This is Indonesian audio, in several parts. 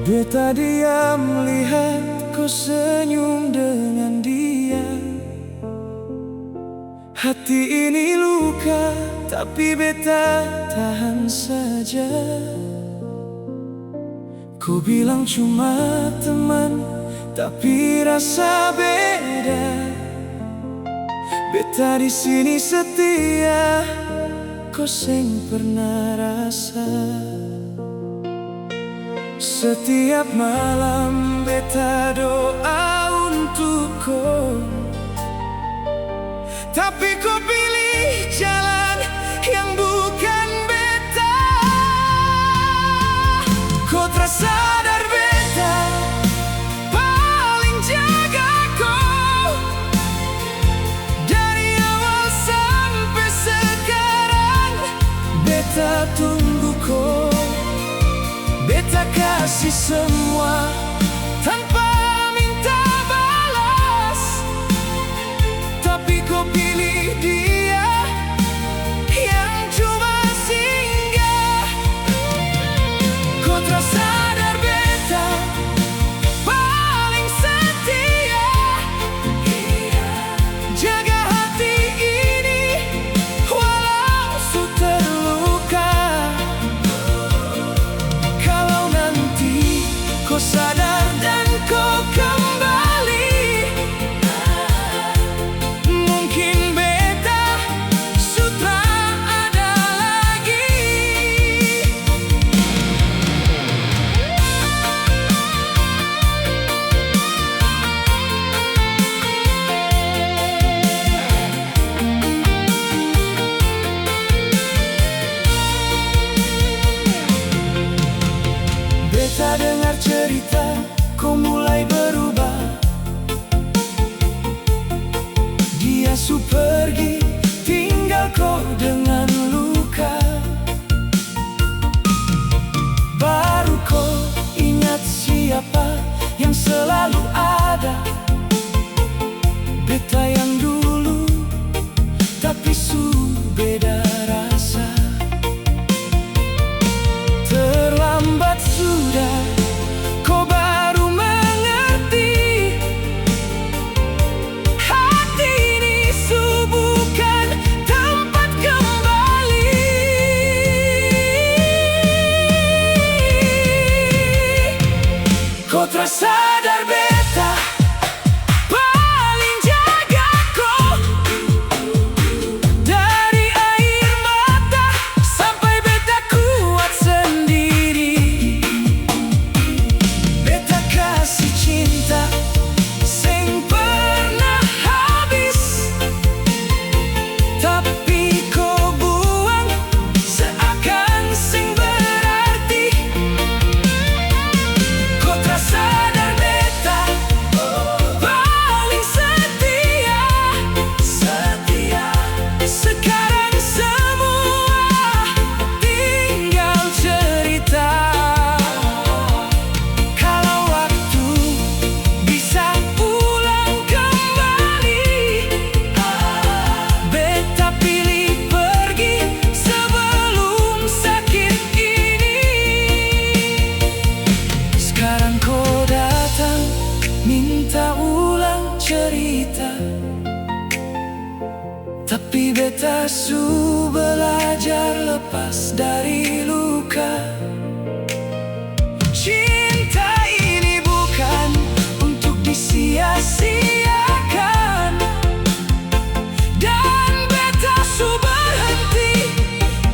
Beta diam lihat kau senyum dengan dia. Hati ini luka, tapi beta tahan saja. Kau bilang cuma teman, tapi rasa beda. Beta di sini setia, kau seng pernah rasa. Setiap malam beta doa untuk kau, tapi kau pilih jalan yang bukan beta. Kau tersadar beta paling jaga kau. Dari awal sampai sekarang beta tunggu kau. Beta kasih semua tanpa minta balas, tapi kau pilih dia yang cuma singgah. Kau tersadar beta paling setia, jaga hati ini walau su terluka. Kalau nanti kau sadar dan kau kembali, mungkin beta sudah ada lagi. Beta dengar cerita kau mulai berubah. Dia su pergi, tinggal kau dengan luka. Baru kau ingat siapa yang selalu ada. Beta yang dulu, tapi su beda rasa. Terlambat sudah, kau baru mengerti. Hati ini su bukan tempat kembali. Kau tersadar beta paling jaga kau. Dari air mata sampai beta kuat sendiri. Beta kasih cinta seng pernah habis, tapi kau buang seakan seng berarti. Kau tersadar beta paling setia. Sekarang semua tinggal cerita. Kalau waktu bisa ulang kembali, beta pilih pergi sebelum sakit ini. Sekarang kau datang minta ulang cerita, tapi beta su belajar lepas dari luka. Cinta ini bukan untuk disia-siakan, dan beta su berhenti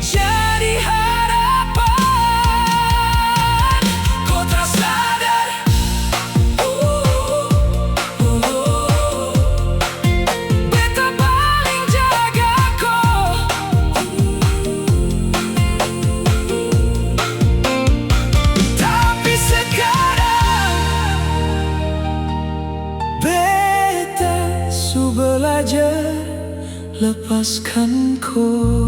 jadi harapan. Kau tersadar, beta paling jaga kau. Tapi sekarang beta su belajar lepaskan kau.